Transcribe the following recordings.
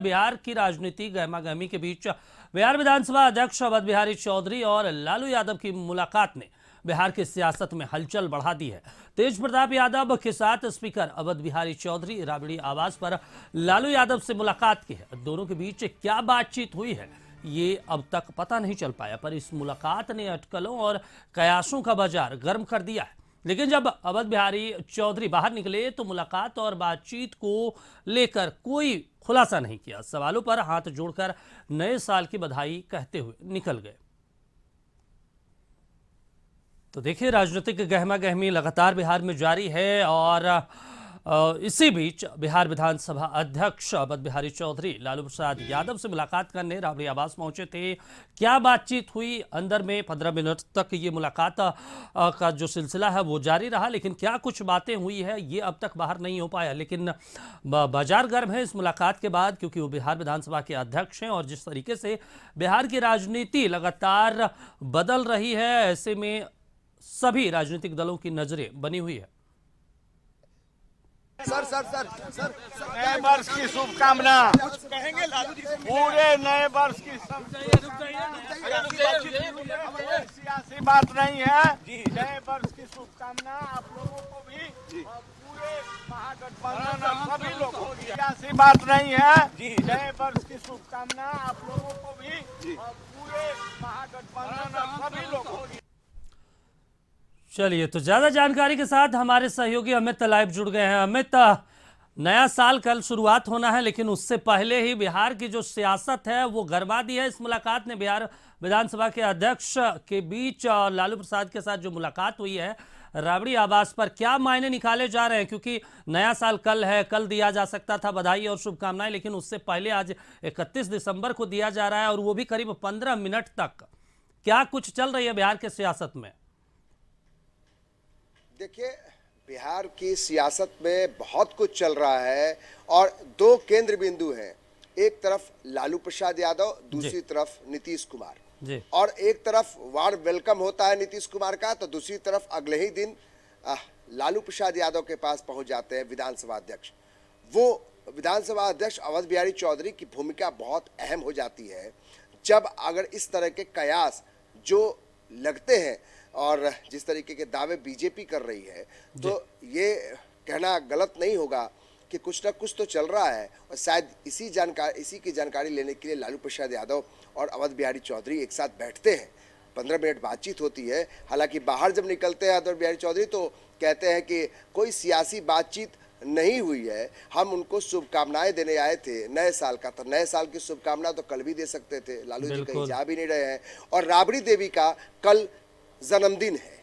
बिहार की राजनीति गहमागहमी के बीच बिहार विधानसभा अध्यक्ष अवध बिहारी चौधरी और लालू यादव की मुलाकात ने बिहार की सियासत में हलचल बढ़ा दी है। तेज प्रताप यादव के साथ स्पीकर अवध बिहारी चौधरी राबड़ी आवास पर लालू यादव से मुलाकात की है। दोनों के बीच क्या बातचीत हुई है ये अब तक पता नहीं चल पाया, पर इस मुलाकात ने अटकलों और कयासों का बाजार गर्म कर दिया है। लेकिन जब अवध बिहारी चौधरी बाहर निकले तो मुलाकात और बातचीत को लेकर कोई खुलासा नहीं किया। सवालों पर हाथ जोड़कर नए साल की बधाई कहते हुए निकल गए। तो देखिए, राजनीतिक गहमागहमी लगातार बिहार में जारी है और इसी बीच बिहार विधानसभा अध्यक्ष अवध बिहारी चौधरी लालू प्रसाद यादव से मुलाकात करने राबड़ी आवास पहुंचे थे। क्या बातचीत हुई अंदर में 15 मिनट तक ये मुलाकात का जो सिलसिला है वो जारी रहा, लेकिन क्या कुछ बातें हुई है ये अब तक बाहर नहीं हो पाया। लेकिन बाजार गर्म है इस मुलाकात के बाद, क्योंकि वो बिहार विधानसभा के अध्यक्ष हैं और जिस तरीके से बिहार की राजनीति लगातार बदल रही है, ऐसे में सभी राजनीतिक दलों की नजरें बनी हुई है। सर नए वर्ष की शुभकामना। कहेंगे लालू जी पूरे नए वर्ष की सियासी बात नहीं है। नए वर्ष की शुभकामना आप लोगों को भी और पूरे महागठबंधन और सभी लोगों को। सियासी बात नहीं है। नए वर्ष की शुभकामना आप लोगों को भी और पूरे महागठबंधन और सभी लोगों को। चलिए, तो ज्यादा जानकारी के साथ हमारे सहयोगी अमित लाइव जुड़ गए हैं। अमित, नया साल कल शुरुआत होना है, लेकिन उससे पहले ही बिहार की जो सियासत है वो गरमा दी है इस मुलाकात ने। बिहार विधानसभा के अध्यक्ष के बीच लालू प्रसाद के साथ जो मुलाकात हुई है राबड़ी आवास पर, क्या मायने निकाले जा रहे हैं? क्योंकि नया साल कल है, कल दिया जा सकता था बधाई और शुभकामनाएं, लेकिन उससे पहले आज 31 दिसंबर को दिया जा रहा है और वो भी करीब 15 मिनट तक। क्या कुछ चल रही है बिहार के सियासत में? देखिए, बिहार की सियासत में बहुत कुछ चल रहा है और दो केंद्र बिंदु हैं। एक तरफ लालू प्रसाद यादव, दूसरी तरफ नीतीश कुमार। और एक तरफ वार्म वेलकम होता है नीतीश कुमार का, तो दूसरी तरफ अगले ही दिन लालू प्रसाद यादव के पास पहुंच जाते हैं विधानसभा अध्यक्ष। वो विधानसभा अध्यक्ष अवध बिहारी चौधरी की भूमिका बहुत अहम हो जाती है जब अगर इस तरह के कयास जो लगते हैं और जिस तरीके के दावे बीजेपी कर रही है, तो ये कहना गलत नहीं होगा कि कुछ ना कुछ तो चल रहा है। और शायद इसी की जानकारी लेने के लिए लालू प्रसाद यादव और अवध बिहारी चौधरी एक साथ बैठते हैं। 15 मिनट बातचीत होती है। हालांकि बाहर जब निकलते हैं अवध बिहारी चौधरी तो कहते हैं कि कोई सियासी बातचीत नहीं हुई है, हम उनको शुभकामनाएं देने आए थे नए साल का। तो नए साल की शुभकामना तो कल भी दे सकते थे, लालू जी कहीं जा भी नहीं रहे हैं। और राबड़ी देवी का कल जन्मदिन है।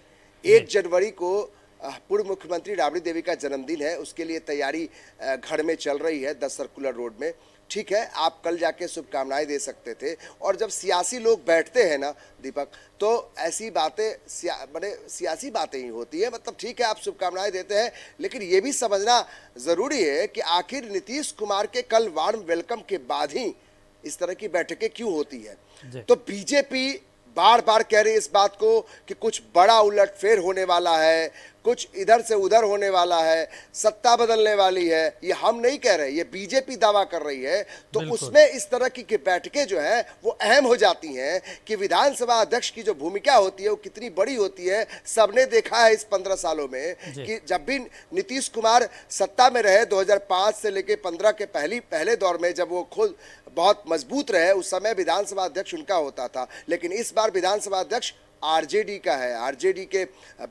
1 जनवरी को पूर्व मुख्यमंत्री राबड़ी देवी का जन्मदिन है। उसके लिए तैयारी घर में चल रही है 10 सर्कुलर रोड में। ठीक है, आप कल जाके शुभकामनाएं दे सकते थे। और जब सियासी लोग बैठते हैं ना दीपक, तो ऐसी बातें सियासी बातें ही होती है। मतलब ठीक है, आप शुभकामनाएं देते हैं, लेकिन ये भी समझना जरूरी है कि आखिर नीतीश कुमार के कल वार्म वेलकम के बाद ही इस तरह की बैठकें क्यों होती है। तो बीजेपी बार बार कह रही है इस बात को कि कुछ बड़ा उलटफेर होने वाला है, कुछ इधर से उधर होने वाला है, सत्ता बदलने वाली है। ये हम नहीं कह रहे, ये बीजेपी दावा कर रही है। तो उसमें इस तरह की बैठकें जो है वो अहम हो जाती हैं कि विधानसभा अध्यक्ष की जो भूमिका होती है वो कितनी बड़ी होती है। सबने देखा है इस 15 सालों में कि जब भी नीतीश कुमार सत्ता में रहे 2005 से लेकर 15 के पहले दौर में, जब वो खुद बहुत मजबूत रहे, उस समय विधानसभा अध्यक्ष उनका होता था। लेकिन इस बार विधानसभा अध्यक्ष आरजेडी का है। आरजेडी के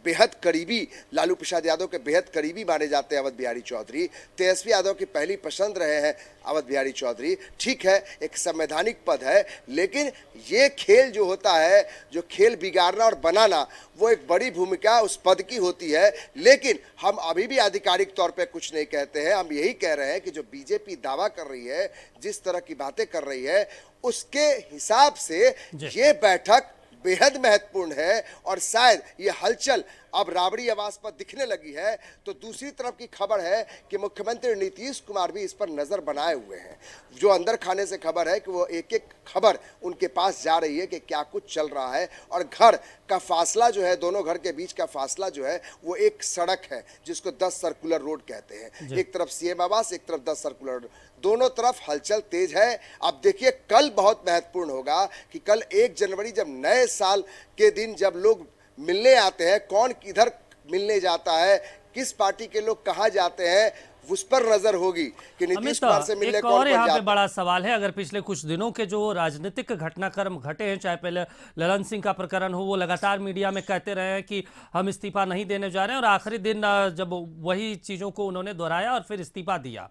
बेहद करीबी, लालू प्रसाद यादव के बेहद करीबी माने जाते हैं अवध बिहारी चौधरी। तेजस्वी यादव की पहली पसंद रहे हैं अवध बिहारी चौधरी। ठीक है, एक संवैधानिक पद है, लेकिन ये खेल जो होता है, जो खेल बिगाड़ना और बनाना, वो एक बड़ी भूमिका उस पद की होती है। लेकिन हम अभी भी आधिकारिक तौर पे कुछ नहीं कहते हैं। हम यही कह रहे हैं कि जो बीजेपी दावा कर रही है, जिस तरह की बातें कर रही है, उसके हिसाब से ये बैठक बेहद महत्वपूर्ण है। और शायद ये हलचल अब राबड़ी आवास पर दिखने लगी है। तो दूसरी तरफ की खबर है कि मुख्यमंत्री नीतीश कुमार भी इस पर नजर बनाए हुए हैं। जो अंदर खाने से खबर है कि वो एक एक खबर उनके पास जा रही है कि क्या कुछ चल रहा है। और घर का फासला जो है, दोनों घर के बीच का फासला जो है, वो एक सड़क है जिसको 10 सर्कुलर रोड कहते हैं। एक तरफ सीएम आवास, एक तरफ 10 सर्कुलर रोड। दोनों तरफ हलचल तेज है। अब देखिए कल बहुत महत्वपूर्ण होगा कि कल 1 जनवरी जब नए साल के दिन जब लोग मिलने आते हैं, कौन किधर मिलने जाता है, किस पार्टी के लोग कहां जाते हैं, उस पर नजर होगी कि नीतीश कुमार से मिलने एक कौन और कौन यहाँ जाता पे है। बड़ा सवाल है, अगर पिछले कुछ दिनों के जो राजनीतिक घटनाक्रम घटे हैं, चाहे पहले ललन सिंह का प्रकरण हो, वो लगातार मीडिया में कहते रहे हैं कि हम इस्तीफा नहीं देने जा रहे हैं, और आखिरी दिन जब वही चीज़ों को उन्होंने दोहराया और फिर इस्तीफा दिया।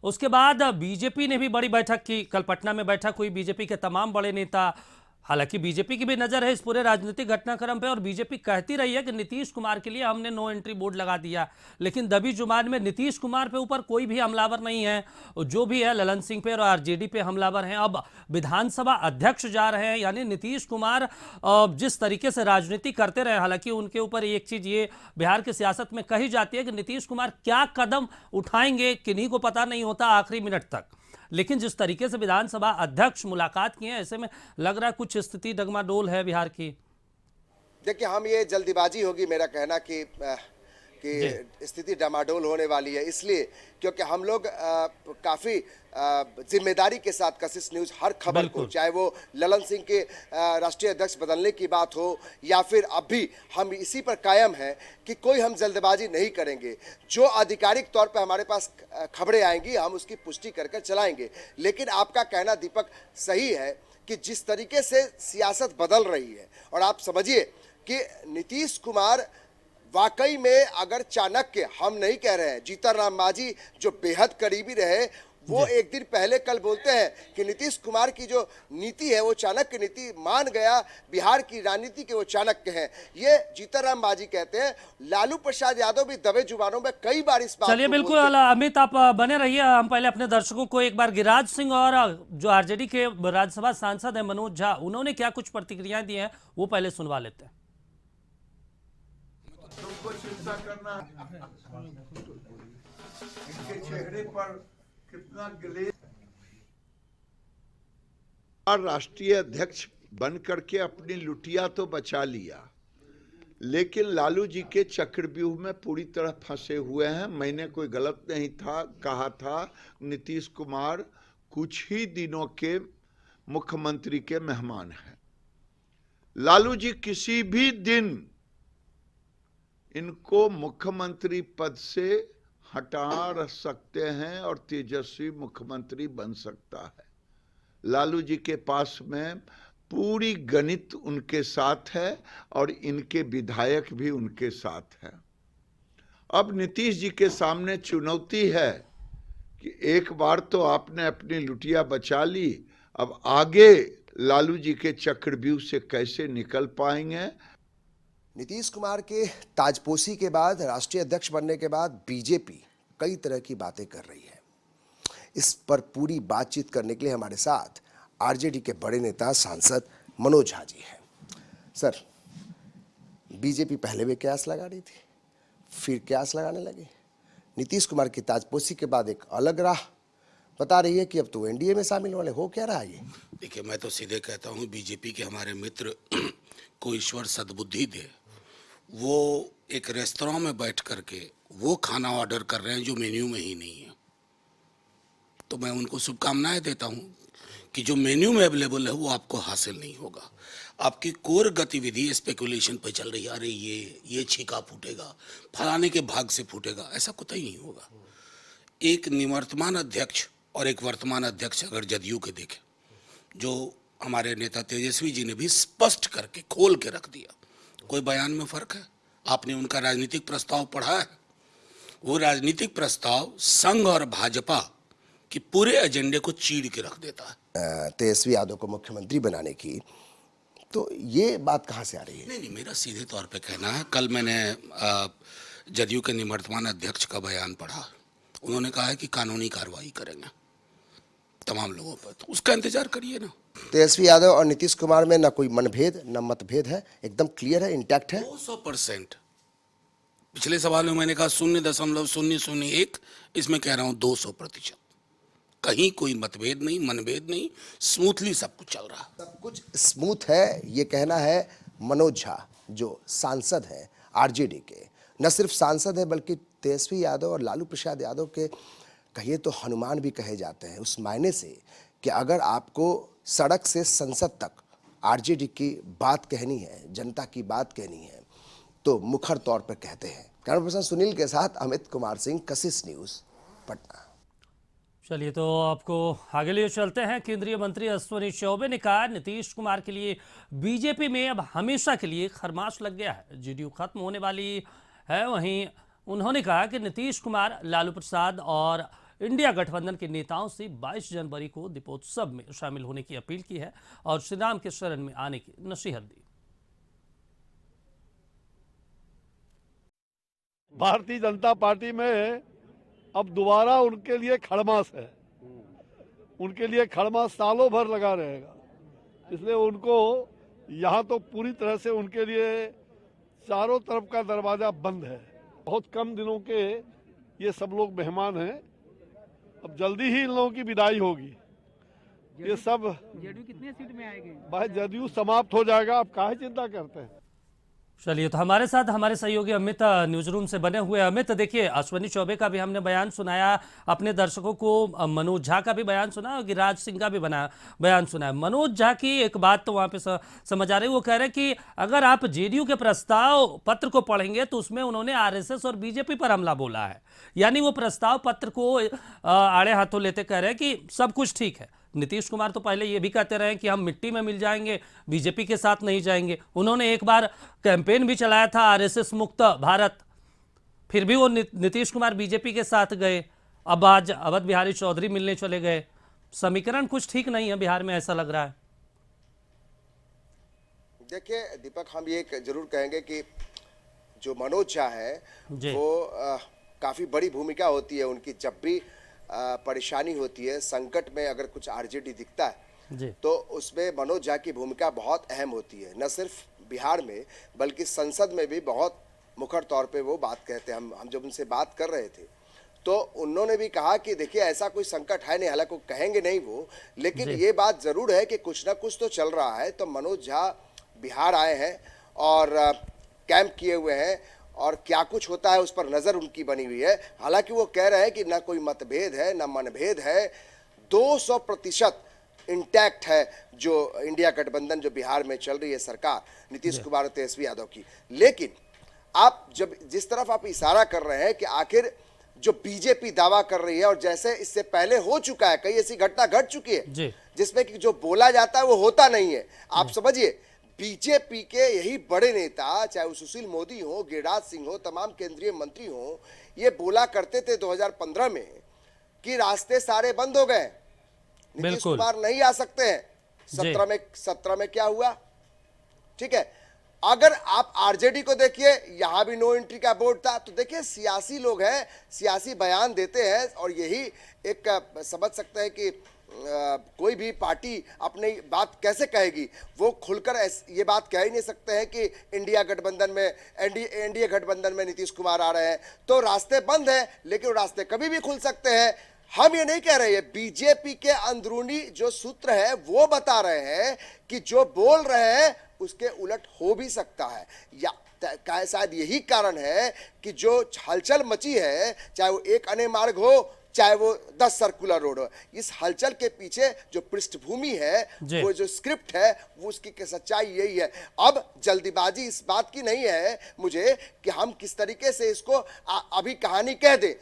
उसके बाद बीजेपी ने भी बड़ी बैठक की, कल पटना में बैठक हुई, बीजेपी के तमाम बड़े नेता, हालांकि बीजेपी की भी नजर है इस पूरे राजनीतिक घटनाक्रम पे, और बीजेपी कहती रही है कि नीतीश कुमार के लिए हमने नो एंट्री बोर्ड लगा दिया, लेकिन दबी जुबान में नीतीश कुमार पे ऊपर कोई भी हमलावर नहीं है, जो भी है ललन सिंह पे और आरजेडी पे हमलावर हैं। अब विधानसभा अध्यक्ष जा रहे हैं, यानी नीतीश कुमार जिस तरीके से राजनीति करते रहे, हालांकि उनके ऊपर एक चीज ये बिहार की सियासत में कही जाती है कि नीतीश कुमार क्या कदम उठाएंगे किन्हीं को पता नहीं होता आखिरी मिनट तक, लेकिन जिस तरीके से विधानसभा अध्यक्ष मुलाकात किए हैं, ऐसे में लग रहा है कुछ स्थिति डगमाडोल है बिहार की। देखिए हम ये जल्दीबाजी होगी मेरा कहना कि स्थिति डामाडोल होने वाली है, इसलिए क्योंकि हम लोग काफी जिम्मेदारी के साथ कशिश न्यूज हर खबर को, चाहे वो ललन सिंह के राष्ट्रीय अध्यक्ष बदलने की बात हो या फिर अब भी हम इसी पर कायम हैं कि कोई हम जल्दबाजी नहीं करेंगे। जो आधिकारिक तौर पर हमारे पास खबरें आएंगी हम उसकी पुष्टि कर चलाएंगे। लेकिन आपका कहना दीपक सही है कि जिस तरीके से सियासत बदल रही है, और आप समझिए कि नीतीश कुमार वाकई में अगर चाणक्य, हम नहीं कह रहे हैं, जीतन राम मांझी जो बेहद करीबी रहे, वो एक दिन पहले कल बोलते हैं कि नीतीश कुमार की जो नीति है वो चाणक्य नीति, मान गया बिहार की राजनीति के वो चाणक्य हैं, ये जीतन राम मांझी कहते हैं। लालू प्रसाद यादव भी दबे जुबानों में कई बार इस बात चलिए को बिल्कुल अमित, आप बने रहिए। हम पहले अपने दर्शकों को एक बार गिरिराज सिंह और जो आरजेडी के राज्यसभा सांसद है मनोज झा, उन्होंने क्या कुछ प्रतिक्रियाएं दी हैं वो पहले सुनवा लेते हैं। तुमको चिंता करना, इनके चेहरे पर कितना गिले। राष्ट्रीय अध्यक्ष बन करके अपनी लुटिया तो बचा लिया, लेकिन लालू जी के चक्रव्यूह में पूरी तरह फंसे हुए हैं। मैंने कोई गलत नहीं था कहा था, नीतीश कुमार कुछ ही दिनों के मुख्यमंत्री के मेहमान हैं। लालू जी किसी भी दिन इनको मुख्यमंत्री पद से हटा सकते हैं और तेजस्वी मुख्यमंत्री बन सकता है। लालू जी के पास में पूरी गणित उनके साथ है और इनके विधायक भी उनके साथ हैं। अब नीतीश जी के सामने चुनौती है कि एक बार तो आपने अपनी लुटिया बचा ली, अब आगे लालू जी के चक्रव्यूह से कैसे निकल पाएंगे। नीतीश कुमार के ताजपोशी के बाद, राष्ट्रीय अध्यक्ष बनने के बाद बीजेपी कई तरह की बातें कर रही है। इस पर पूरी बातचीत करने के लिए हमारे साथ आरजेडी के बड़े नेता सांसद मनोज झा जी हैं। सर, बीजेपी पहले भी कयास लगा रही थी, फिर कयास लगाने लगी। नीतीश कुमार की ताजपोशी के बाद एक अलग राह बता रही है कि अब तो एनडीए में शामिल होने हो क्या रहा है ये? देखिए, मैं तो सीधे कहता हूँ, बीजेपी के हमारे मित्र को ईश्वर सद्बुद्धि दे। वो एक रेस्तरां में बैठ करके वो खाना ऑर्डर कर रहे हैं जो मेन्यू में ही नहीं है। तो मैं उनको शुभकामनाएं देता हूँ कि जो मेन्यू में अवेलेबल है वो आपको हासिल नहीं होगा। आपकी कोर गतिविधि स्पेकुलेशन पे चल रही है, अरे ये छीका फूटेगा, फलाने के भाग से फूटेगा, ऐसा कुछ ही नहीं होगा। एक निवर्तमान अध्यक्ष और एक वर्तमान अध्यक्ष अगर जदयू के देखें, जो हमारे नेता तेजस्वी जी ने भी स्पष्ट करके खोल के रख दिया, कोई बयान में फर्क है। आपने उनका राजनीतिक प्रस्ताव पढ़ा है? वो राजनीतिक प्रस्ताव संघ और भाजपा कि पूरे एजेंडे को चीर के रख देता है। तेजस्वी यादव को मुख्यमंत्री बनाने की, तो ये बात कहाँ से आ रही है? नहीं, मेरा सीधे तौर पे कहना है, कल मैंने जदयू के निवर्तमान अध्यक्ष का बयान पढ़ा। उन्होंने कहा है कि कानूनी कार्रवाई करेंगे तमाम लोगों पर, तो उसका इंतजार करिए ना। तेजस्वी यादव और नीतीश कुमार में ना कोई मनभेद न मतभेद है, एकदम क्लियर है, इंटैक्ट है। 200%। पिछले सवाल में मैंने कहा 0.001, इसमें कह रहा हूँ 200%। कहीं कोई मतभेद नहीं, मनभेद नहीं, स्मूथली सब कुछ चल रहा है। सब कुछ स्मूथ है, ये कहना है मनोज झा जो सांसद हैं आरजेडी के। न सिर्फ सांसद है बल्कि तेजस्वी यादव और लालू प्रसाद यादव के कहिए तो हनुमान भी कहे जाते हैं, उस मायने से कि अगर आपको सड़क से संसद तक आरजेडी की बात कहनी है, जनता की बात कहनी है, तो मुखर तौर पर कहते हैं। कैमरा पर्सन सुनील के साथ अमित कुमार सिंह, कशिश न्यूज़, पटना। चलिए तो आपको आगे लिए चलते हैं। केंद्रीय मंत्री अश्विनी चौबे ने कहा नीतीश कुमार के लिए बीजेपी में अब हमेशा के लिए खरमाश लग गया है, जेडीयू खत्म होने वाली है। वहीं उन्होंने कहा कि नीतीश कुमार, लालू प्रसाद और इंडिया गठबंधन के नेताओं से 22 जनवरी को दीपोत्सव में शामिल होने की अपील की है और श्री राम के शरण में आने की नसीहत दी। भारतीय जनता पार्टी में अब दोबारा उनके लिए खड़मास है, उनके लिए खड़मास सालों भर लगा रहेगा। इसलिए उनको यहाँ तो पूरी तरह से उनके लिए चारों तरफ का दरवाजा बंद है। बहुत कम दिनों के ये सब लोग मेहमान हैं, अब जल्दी ही इन लोगों की विदाई होगी। ये सब जेडीयू कितने सीट में आएगी? भाई जेडीयू समाप्त हो जाएगा, आप काहे चिंता करते हैं। चलिए तो हमारे साथ हमारे सहयोगी अमित न्यूज रूम से बने हुए। अमित, देखिए अश्विनी चौबे का भी हमने बयान सुनाया, अपने दर्शकों को मनोज झा का भी बयान सुना और गिरिराज सिंह का भी बयान सुना है। मनोज झा की एक बात तो वहां पे समझ आ रही है, वो कह रहे हैं कि अगर आप जेडीयू के प्रस्ताव पत्र को पढ़ेंगे तो उसमें उन्होंने आरएसएस और बीजेपी पर हमला बोला है। यानी वो प्रस्ताव पत्र को आड़े हाथों लेते कह रहे हैं कि सब कुछ ठीक है। नीतीश कुमार तो पहले ये भी कहते रहे कि हम मिट्टी में मिल जाएंगे, बीजेपी के साथ नहीं जाएंगे। उन्होंने एक बार कैंपेन भी चलाया था आरएसएस मुक्त भारत, फिर भी वो नीतीश कुमार बीजेपी के साथ गए। अब आज अवध बिहारी चौधरी मिलने चले गए। समीकरण कुछ ठीक नहीं है बिहार में, ऐसा लग रहा है। देखिए दीपक, हम ये जरूर कहेंगे कि जो मनोज झा है वो काफी बड़ी भूमिका होती है उनकी। जब भी परेशानी होती है, संकट में अगर कुछ आरजेडी दिखता है तो उसमें मनोज झा की भूमिका बहुत अहम होती है। न सिर्फ बिहार में बल्कि संसद में भी बहुत मुखर तौर पे वो बात कहते हैं। हम जब उनसे बात कर रहे थे तो उन्होंने भी कहा कि देखिए ऐसा कोई संकट है नहीं, हालांकि कहेंगे नहीं वो, लेकिन ये बात जरूर है कि कुछ ना कुछ तो चल रहा है। तो मनोज झा बिहार आए हैं और कैंप किए हुए हैं और क्या कुछ होता है उस पर नजर उनकी बनी हुई है। हालांकि वो कह रहे हैं कि ना कोई मतभेद है ना मनभेद है, 200% इंटैक्ट है जो इंडिया गठबंधन जो बिहार में चल रही है सरकार नीतीश कुमार और तेजस्वी यादव की। लेकिन आप जब जिस तरफ आप इशारा कर रहे हैं कि आखिर जो बीजेपी दावा कर रही है, और जैसे इससे पहले हो चुका है, कई ऐसी घटना घट चुकी है जिसमें कि जो बोला जाता है वो होता नहीं है। आप समझिए बीजेपी के यही बड़े नेता, चाहे वो सुशील मोदी हो, गिरिराज सिंह हो, तमाम केंद्रीय मंत्री हो, ये बोला करते थे 2015 में कि रास्ते सारे बंद हो गए, नीतीश कुमार नहीं आ सकते हैं। 17 में क्या हुआ? ठीक है, अगर आप आरजेडी को देखिए, यहां भी नो एंट्री का बोर्ड था। तो देखिए सियासी लोग हैं, सियासी बयान देते हैं और यही एक समझ सकते हैं कि कोई भी पार्टी अपनी बात कैसे कहेगी। वो खुलकर ये बात कह ही नहीं सकते हैं कि इंडिया गठबंधन में एनडीए गठबंधन में नीतीश कुमार आ रहे हैं। तो रास्ते बंद हैं, लेकिन रास्ते कभी भी खुल सकते हैं। हम ये नहीं कह रहे हैं, बीजेपी के अंदरूनी जो सूत्र है वो बता रहे हैं कि जो बोल रहे हैं उसके उलट हो भी सकता है। या शायद यही कारण है कि जो हलचल मची है, चाहे वो एक अने मार्ग हो चाहे वो 10 सर्कुलर रोड हो, इस हलचल के पीछे जो पृष्ठभूमि है, वो जो स्क्रिप्ट है, वो उसकी सच्चाई यही है। अब जल्दीबाजी इस बात की नहीं है मुझे कि हम किस तरीके से इसको अभी कहानी कह दें।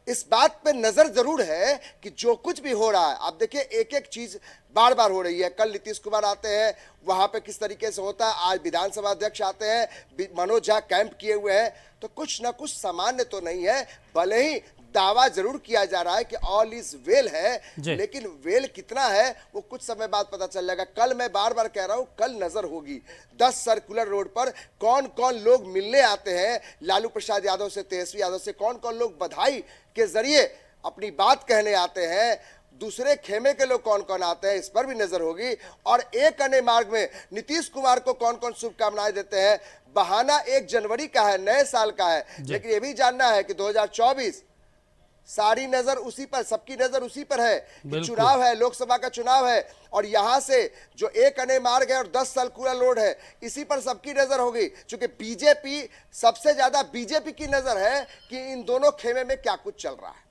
इस बात पे नजर जरूर है कि जो कुछ भी हो रहा है, आप देखिए एक एक चीज बार बार हो रही है। कल नीतीश कुमार आते हैं, वहां पे किस तरीके से होता है, आज विधानसभा अध्यक्ष आते हैं, मनोज झा कैंप किए हुए हैं। तो कुछ ना कुछ सामान्य तो नहीं है। भले ही दावा जरूर किया जा रहा है कि ऑल इज वेल है, लेकिन वेल कितना है वो कुछ समय बाद पता चल जाएगा। कल मैं बार बार कह रहा हूं, कल नजर होगी 10 सर्कुलर रोड पर कौन कौन लोग मिलने आते हैं लालू प्रसाद यादव से, तेजस्वी यादव से, कौन कौन लोग बधाई के जरिए अपनी बात कहने आते हैं, दूसरे खेमे के लोग कौन कौन आते हैं, इस पर भी नजर होगी। और एक अन्य मार्ग में नीतीश कुमार को कौन कौन शुभकामनाएं देते हैं। बहाना 1 जनवरी का है, नए साल का है, लेकिन यह भी जानना है कि 2024 सारी नजर उसी पर, सबकी नजर उसी पर है कि चुनाव है, लोकसभा का चुनाव है, और यहां से जो एक अने मार्ग है और 10 सर्कुलर रोड है, इसी पर सबकी नजर होगी। क्योंकि बीजेपी, सबसे ज्यादा बीजेपी की नजर है कि इन दोनों खेमे में क्या कुछ चल रहा है।